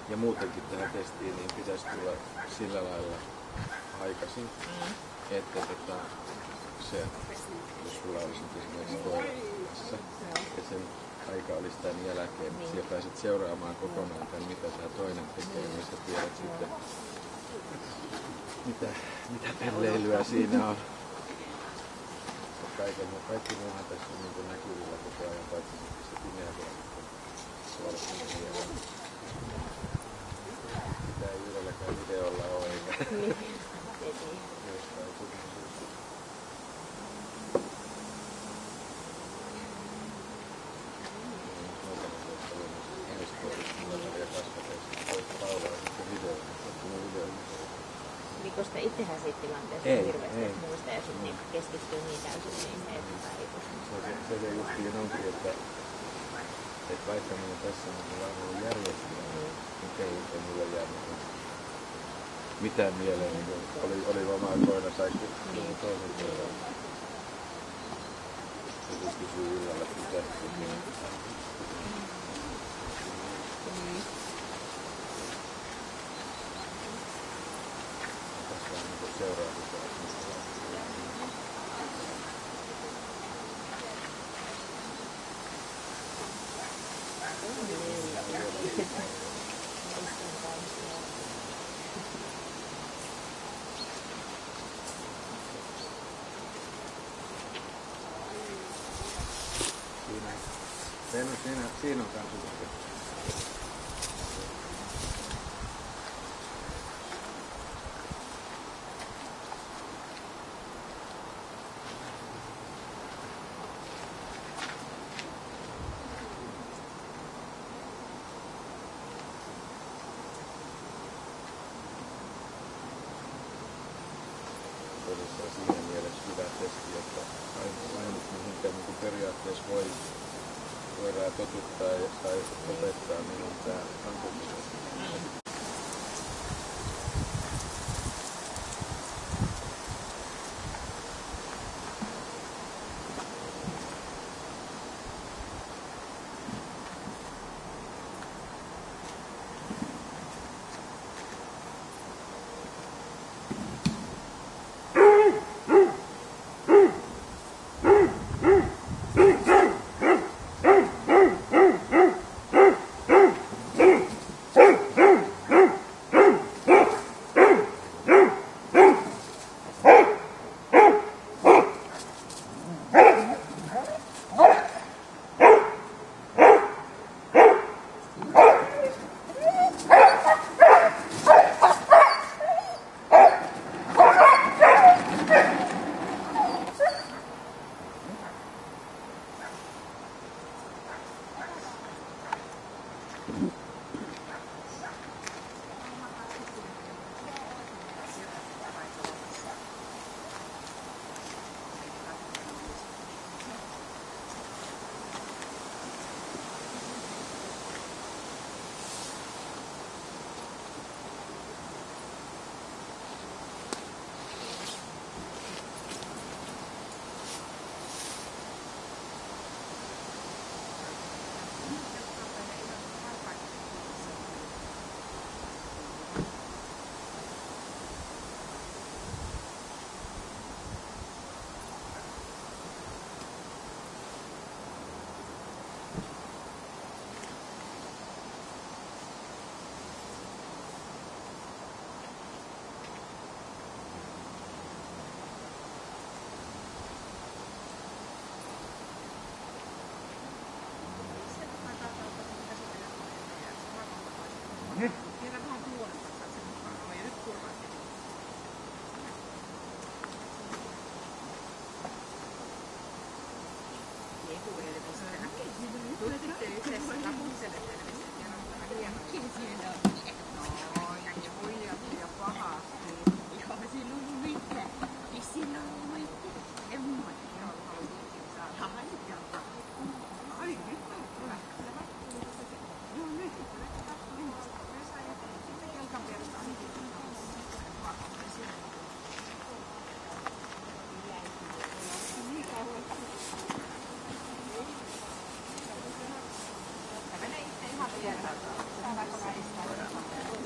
Ja muutenkin tähän testiin niin pitäisi tulla sillä lailla aikaisin, että se, jos sulla olisi esimerkiksi koirassa, ja sen aika olisi tämän jälkeen, niin siellä pääset seuraamaan kokonaan tämän, mitä tämä toinen tekee, niin sä tiedät sitten, mitä pelleilyä siinä on. Kaikki muuhan tässä on niin näkyvillä koko ajan, paitsi se pimeä vielä suorastaan. Mitä ei yhdelläkään videolla ole, eikä jostain syystä. Oliko sitä itsehän siitä tilanteesta hirveästi muista ja sitten keskittyy niin täysin siihen, että se justiin onkin, että vaikka minä tässä on vaan ollut järjestelmä, niin ei mulle jäänyt mitään mieleen, niin oli omaa koira tai joku toinen koira. Ja se kysyy illalla, että mitä se tekee. Tässä on niin seuraavissa asioissa. Siinä on kans hyvä. Siinä mielessä hyvä testi, että ainut mihin periaatteessa voidaan totuttaa tai opettaa, niin on tämä ampuminen.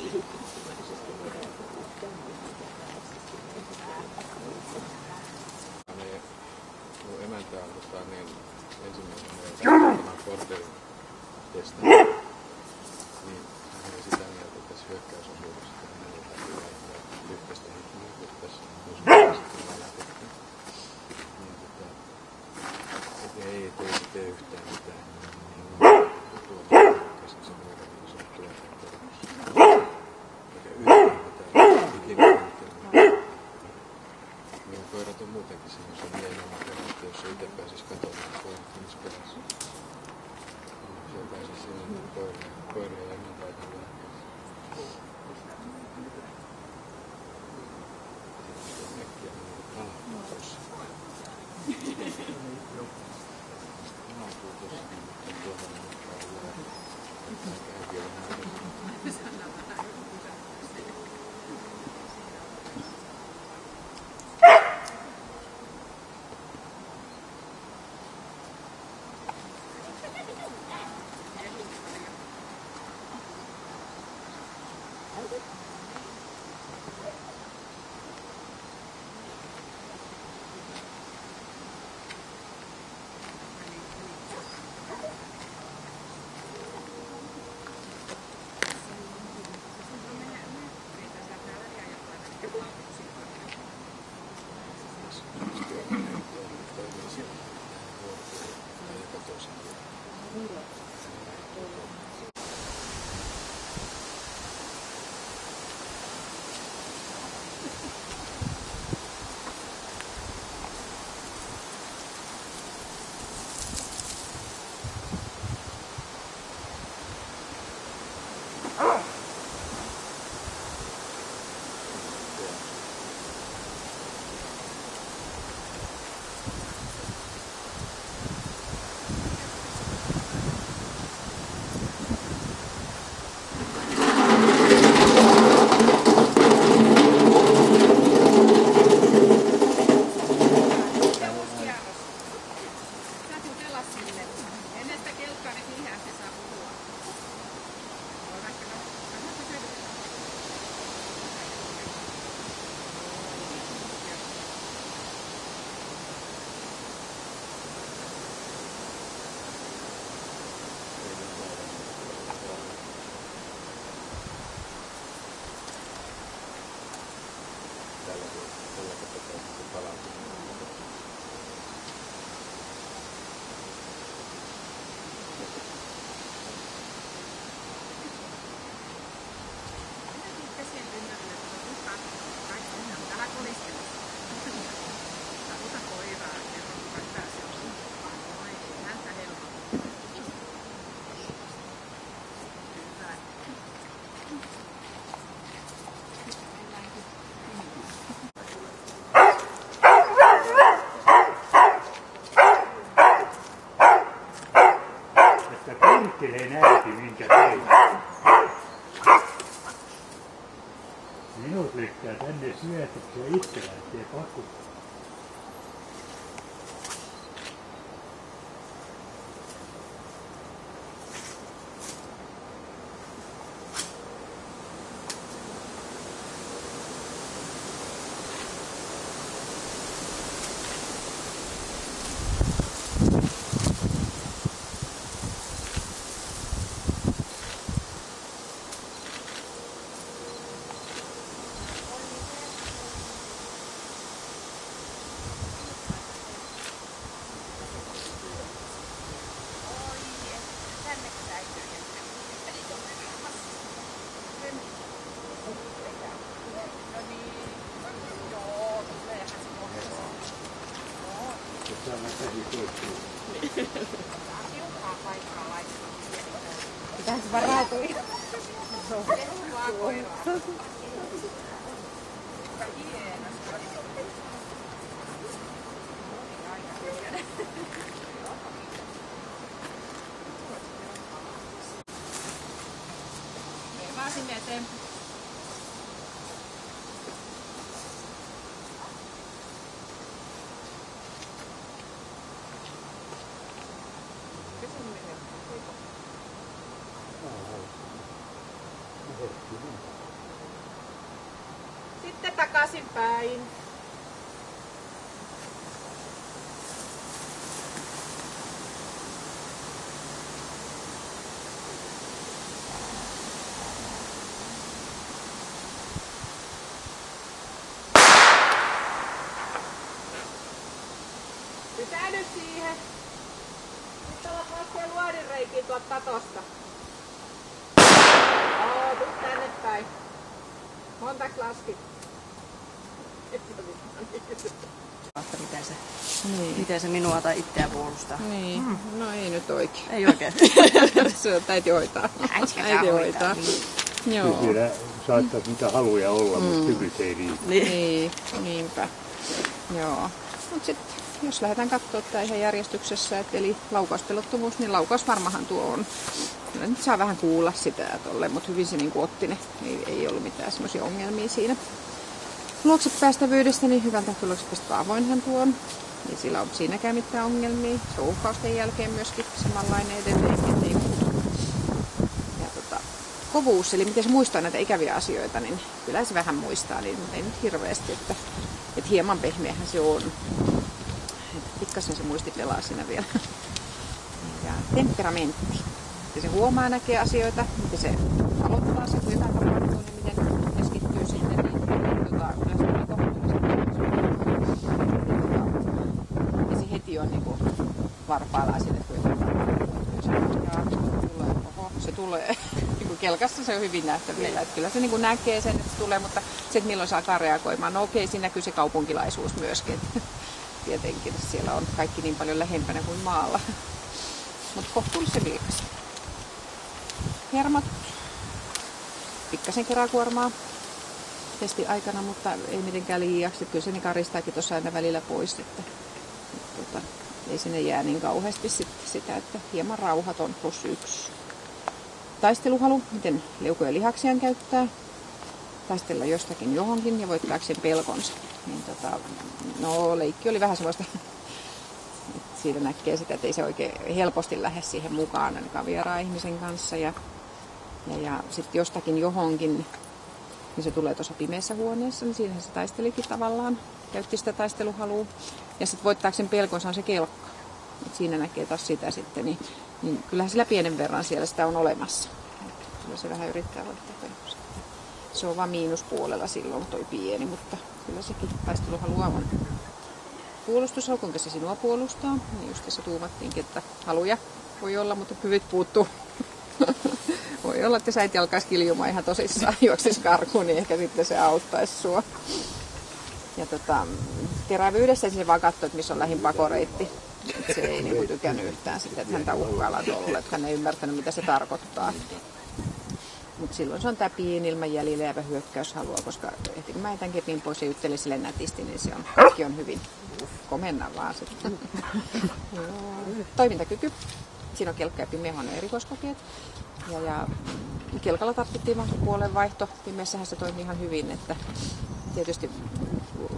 Mun emäntä on niin ensimmäisen kortelin testi. Niin hän oli sitä mieltä, että tässä hyökkäysosuudessa hänellä lyhkäistä hittiä, tässä myös lähdettiin. Niin ei tee yhtään mitään. Tuolta muuta, niin se on tuolta. Eikä yhtään mitään. Meidän koirat on muutenkin semmoisia hienoja, että jos se itse pääsis katsomaan, niin koirat olisi perässä. Se pääsis sinne koiria ja ennen paikan lääkkeessä. Sitten mekkiä on tuossa. Maapuu tuossa, mutta tuohon mukaan lääkkeä. Äkkiä vähän. Perkeleen äiti, minkä tein. Minut lykkää tänne syötöksi ja itse lähtee pakuun. Pitäisi varautua. Vaan sinne eteen. Hetki. Sitten takaisin päin. Pysähdy siihen. Nyt alat laskee luodinreikiä tuolta katosta. Tuu tänne päin. Montaks laskit? Miten se minua tai itseä puolustaa? Niin, no ei nyt oikein. Ei oikein. Se täytyy hoitaa. Äiti hoitaa. Joo. Siellä saattaisi mitä haluja olla, mutta kyvyt ei riitä. Niin, niinpä. Joo. Mut sitten, jos lähdetään katsoa tää ihan järjestyksessä, eli laukauspelottomuus, niin laukausvarmahan tuo on. Kyllä nyt saa vähän kuulla sitä tolle, mutta hyvin se niinku otti ne. Ei ollut mitään semmoisia ongelmia siinä. Luoksepäästävyydestä, niin hyvältä luoksepäästä avoinhan tuo on. Ei sillä ole siinäkään mitään ongelmia. Ruuhkausten jälkeen myöskin samanlainen edelleenkin. Niin. Ja kovuus, eli miten se muistaa näitä ikäviä asioita, niin kyllä se vähän muistaa, niin ei nyt hirveästi, että hieman pehmeähän se on. Pikkasen se muistit velaa siinä vielä. Ja temperamentti. Miten se huomaa näkee asioita, miten se aloittaa se, kun jotain tapahtuu, niin miten keskittyy sinne. Niin, kyllä se on ja se heti on niinku varpaillaan sinne, kun jotain tapahtuu. Se tulee. Kelkassa se on hyvin nähtävillä. Että kyllä se niin kuin näkee sen, että se tulee, mutta se, että milloin se alkaa reagoimaan. No okei, siinä näkyy se kaupunkilaisuus myöskin. Tietenkin siellä on kaikki niin paljon lähempänä kuin maalla. Mutta kohtuullisen vilkas. Hermot. Pikkasen keräkuormaa testi aikana, mutta ei mitenkään liiaksi. Kyllä se niin karistaakin tuossa aina välillä pois. Että ei sinne jää niin kauheasti sitä, että hieman rauhaton +1. Taisteluhalu, miten leukoja lihaksiaan käyttää, taistella jostakin johonkin ja voittaakseen pelkonsa. Niin no leikki oli vähän semmoista, että siitä näkee sitä, että ei se oikein helposti lähde siihen mukaan ainakaan vieraan ihmisen kanssa. Ja sitten jostakin johonkin, niin se tulee tuossa pimeässä huoneessa, niin siinähän se taistelikin tavallaan, käytti sitä taisteluhalua. Ja sitten voittaakseen pelkonsa on se kelkka. Et siinä näkee taas sitä sitten, niin kyllähän sillä pienen verran siellä sitä on olemassa. Kyllä se vähän yrittää voittaa pelkosta. Se on vaan miinuspuolella silloin toi pieni, mutta kyllä sekin taisteluhalua on. Puolustushalu, kuinka se sinua puolustaa. Niin just tässä tuumattiinkin, että haluja voi olla, mutta kyvyt puuttuu. Voi olla, että jos äiti alkaisi kiljumaan ihan tosissaan, juoksisi karkuun, niin ehkä sitten se auttaisi sua. Ja terävyydessä se vaan katsoo, että missä on lähin pakoreitti. Et se ei niinku tykännyt yhtään sitä, että häntä uhkaillaan tuolla, että hän ei ymmärtänyt, mitä se tarkoittaa. Mutta silloin se on tämä pieni ilman jäljellä jäävä hyökkäyshalua, koska ehti kun mä etän kepin pois ja juttelen sille nätisti, niin kaikki on hyvin. Komenna vaan sitten. Toimintakyky. Siinä on kelkka ja pimeähuoneen erikoiskokeet. Ja kelkalla tarvittiin puolen vaihto. Pimeässähän se toimii ihan hyvin, että tietysti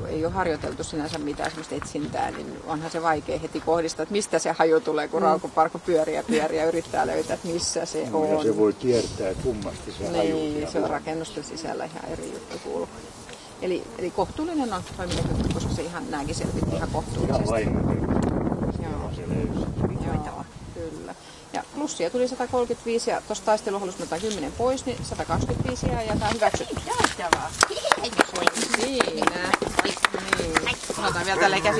ei ole harjoiteltu sinänsä mitään semmoista etsintää, niin onhan se vaikea heti kohdistaa, että mistä se haju tulee, kun raukoparko pyörii ja yrittää löytää, että missä se on. Ja se voi kiertää kummasti se haju. Niin, se on rakennusten sisällä ihan eri juttu kuuluu. Eli kohtuullinen on toimintakyky, koska se ihan nääkin selvitti ihan kohtuullisesti. Ihan vain. Joo. Joo, kyllä. Ja plussia tuli 135 ja tuossa taisteluhalussa otetaan 10 pois, niin 125 ja jätetään hyväksytty. Siinä. Niin. Sanotaan vielä tälleen käsin.